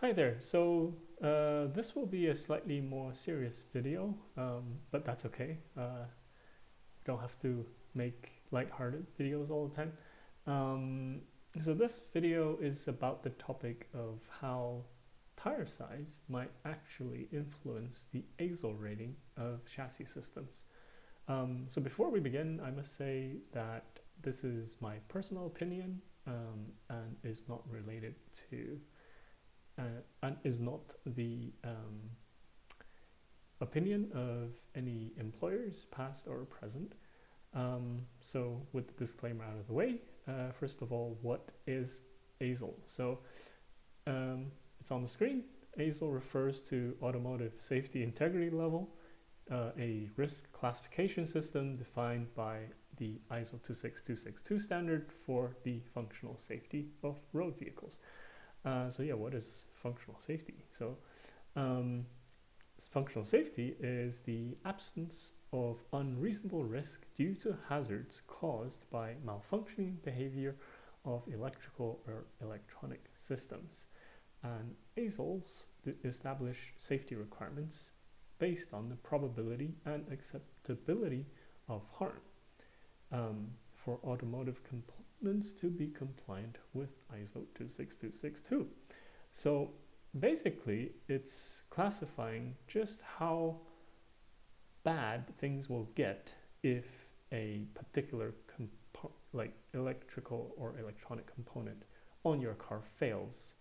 Hi there. This will be a slightly more serious video, but that's okay. Don't have to make lighthearted videos all the time. Um, so this video is about the topic of how tire size might actually influence the ASIL rating of chassis systems. So before we begin, I must say that this is my personal opinion and is not related to and is not the opinion of any employers, past or present. So with the disclaimer out of the way, first of all, what is ASIL? It's on the screen. ASIL refers to Automotive Safety Integrity Level, a risk classification system defined by the ISO 26262 standard for the functional safety of road vehicles. What is functional safety? Functional safety is the absence of unreasonable risk due to hazards caused by malfunctioning behavior of electrical or electronic systems. And ASILs establish safety requirements based on the probability and acceptability of harm for automotive components to be compliant with ISO 26262. So basically, it's classifying just how bad things will get if a particular electrical or electronic component on your car fails.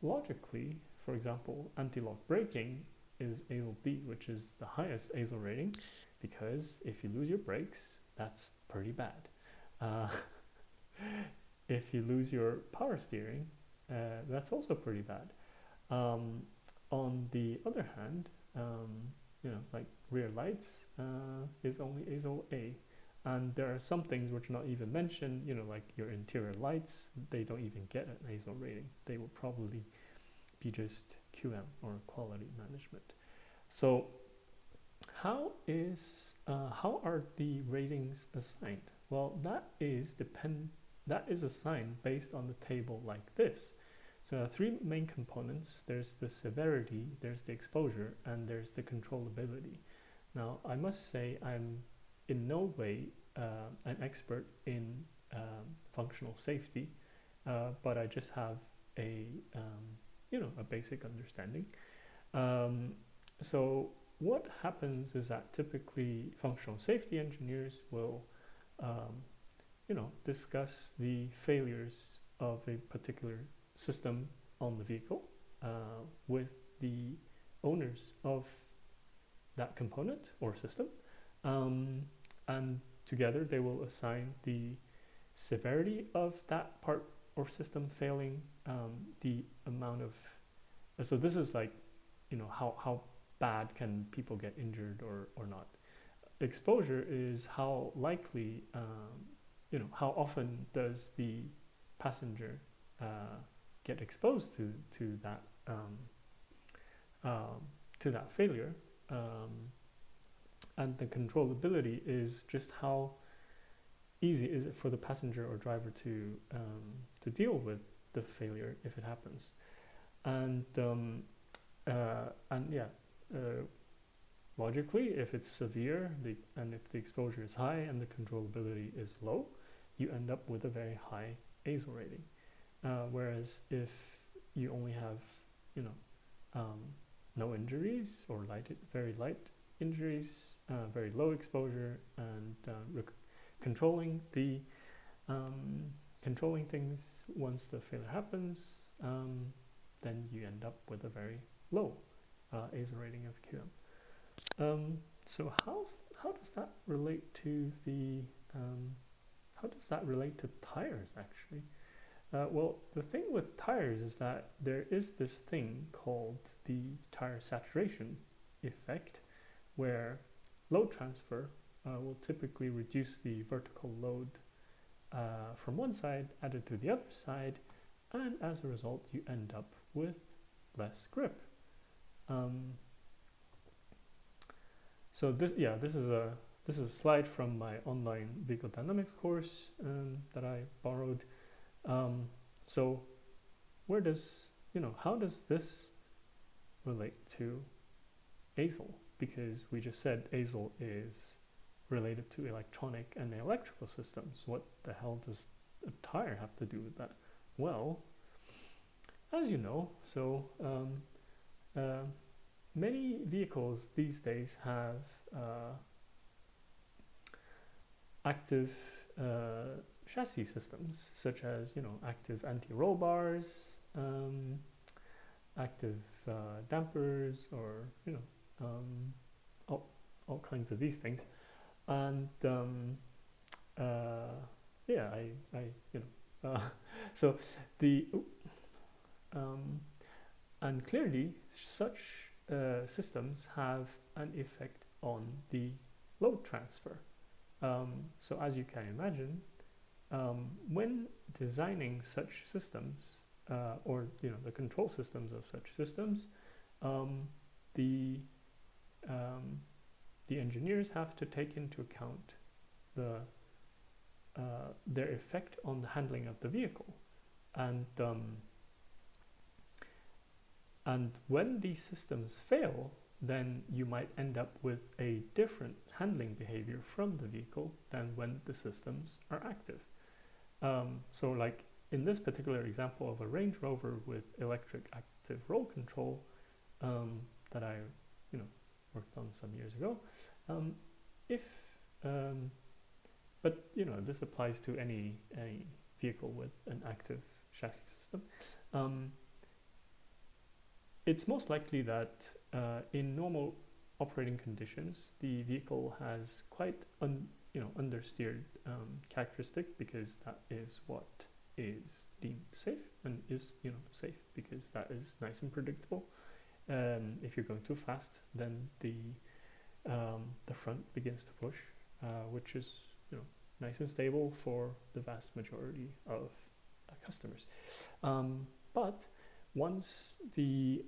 Logically, for example, anti-lock braking is ASIL D, which is the highest ASIL rating, because if you lose your brakes, that's pretty bad. If you lose your power steering, that's also pretty bad. On the other hand, like rear lights is only ASIL A. And there are some things which are not even mentioned, like your interior lights, they don't even get an ASIL rating. They will probably be just QM or quality management. So how are the ratings assigned? Well, that is assigned based on the table like this. So there are three main components. There's the severity, there's the exposure, and there's the controllability. Now, I must say I'm in no way an expert in functional safety, but I just have a basic understanding. So what happens is that typically functional safety engineers will discuss the failures of a particular system on the vehicle with the owners of that component or system, and together they will assign the severity of that part or system failing, the amount of so this is like how bad can people get injured or not. Exposure is how likely how often does the passenger get exposed to that failure, and the controllability is just how easy is it for the passenger or driver to deal with the failure if it happens. Logically, if it's severe and if the exposure is high and the controllability is low, you end up with a very high ASIL rating. Whereas if you only have no injuries or very light injuries, very low exposure, and controlling things once the failure happens, then you end up with a very low ASIL rating of QM. So how does that relate to tires actually? Well, the thing with tires is that there is this thing called the tire saturation effect, where load transfer will typically reduce the vertical load from one side added to the other side, and as a result you end up with less grip. So this is a slide from my online vehicle dynamics course that I borrowed. So where does, how does this relate to ASIL? Because we just said ASIL is related to electronic and electrical systems. What the hell does a tire have to do with that? Well, as you know, many vehicles these days have active chassis systems, such as active anti-roll bars, active dampers, or all kinds of these things. And yeah, so the and clearly such systems have an effect on the load transfer. So as you can imagine, when designing such systems, or the control systems of such systems, the engineers have to take into account their effect on the handling of the vehicle, and when these systems fail, then you might end up with a different handling behavior from the vehicle than when the systems are active. So like in this particular example of a Range Rover with electric active roll control that I worked on some years ago, but this applies to any vehicle with an active chassis system. It's most likely that in normal operating conditions, the vehicle has quite understeered characteristic, because that is what is deemed safe, and is safe because that is nice and predictable. If you're going too fast, then the front begins to push, which is nice and stable for the vast majority of customers. But once the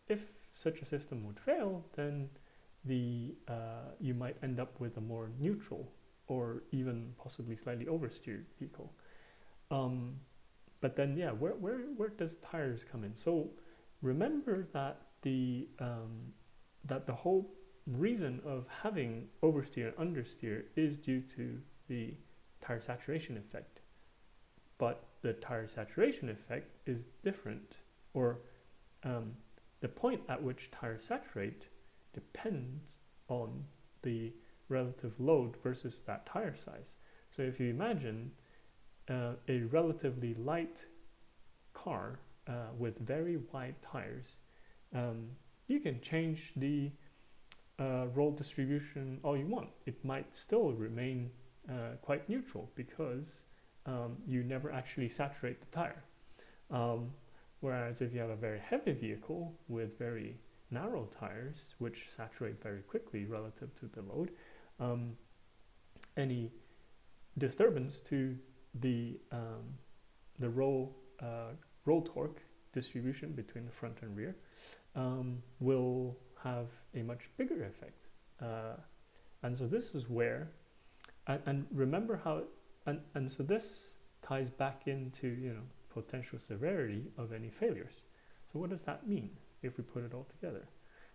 if such a system would fail, then you might end up with a more neutral or even possibly slightly oversteered vehicle. But then where does tires come in? So remember that the whole reason of having oversteer and understeer is due to the tire saturation effect. But the tire saturation effect is different, or the point at which tires saturate depends on the relative load versus that tire size. So if you imagine a relatively light car with very wide tires, you can change the roll distribution all you want. It might still remain quite neutral, because you never actually saturate the tire. Whereas if you have a very heavy vehicle with very narrow tires, which saturate very quickly relative to the load, any disturbance to the roll torque distribution between the front and rear will have a much bigger effect. And so this is where, and remember how, and so this ties back into potential severity of any failures. So what does that mean if we put it all together?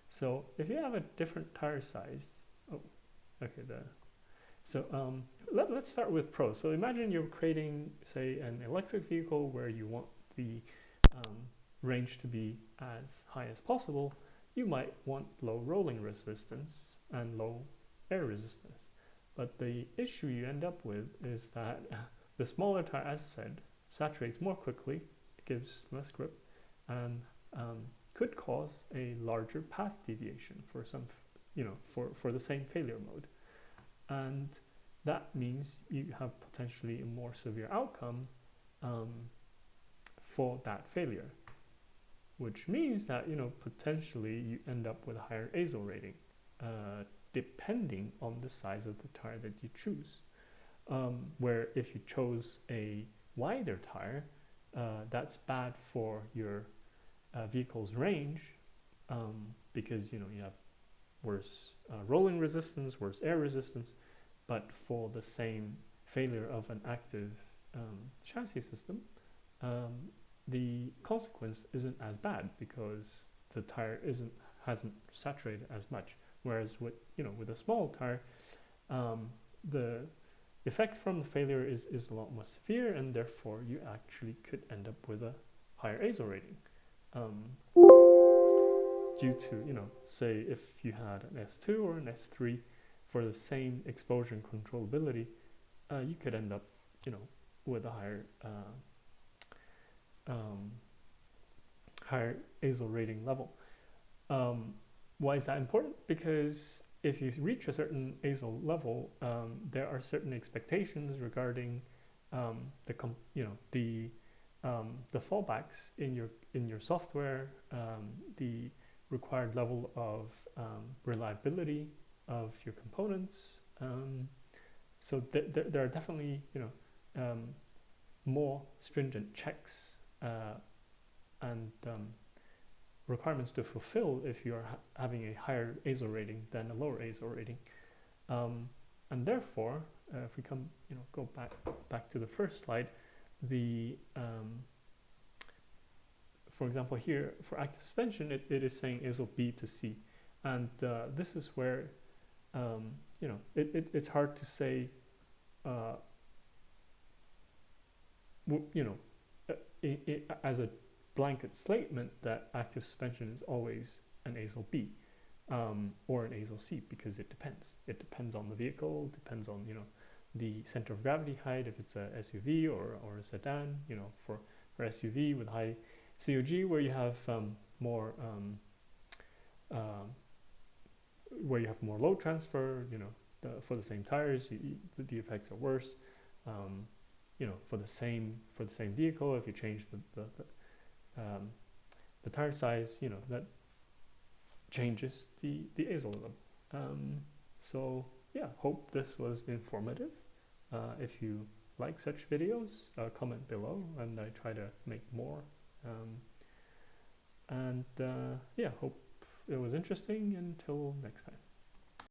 So if you have a different tire size, let's start with pros. So imagine you're creating, say, an electric vehicle where you want the range to be as high as possible. You might want low rolling resistance and low air resistance. But the issue you end up with is that the smaller tire, as said, saturates more quickly, it gives less grip, and could cause a larger path deviation for some, for the same failure mode. And that means you have potentially a more severe outcome for that failure, which means that potentially you end up with a higher ASIL rating, depending on the size of the tire that you choose. Where if you chose a wider tire, that's bad for your vehicle's range, because you have worse rolling resistance, worse air resistance. But for the same failure of an active chassis system, the consequence isn't as bad because the tire hasn't saturated as much. Whereas with with a small tire, the effect from the failure is a lot more severe, and therefore you actually could end up with a higher ASIL rating. Due to say if you had an S2 or an S3 for the same exposure and controllability, you could end up with a higher ASIL rating level. Why is that important? Because if you reach a certain ASIL level, there are certain expectations regarding the fallbacks in your software, the required level of reliability of your components. So there are definitely more stringent checks and requirements to fulfill if you are having a higher ASIL rating than a lower ASIL rating, and therefore, if we go back to the first slide, for example here for active suspension, it is saying ASIL B to C, and this is where it's hard to say as a blanket statement that active suspension is always an ASIL B or an ASIL C, because it depends. It depends on the vehicle, depends on the center of gravity height, if it's a SUV or a sedan. For SUV with high COG, where you have more load transfer, for the same tires, the effects are worse. For the same vehicle, if you change the tire size, that changes the ASIL level. So yeah, hope this was informative. If you like such videos, comment below, and I try to make more. Yeah, hope it was interesting. Until next time.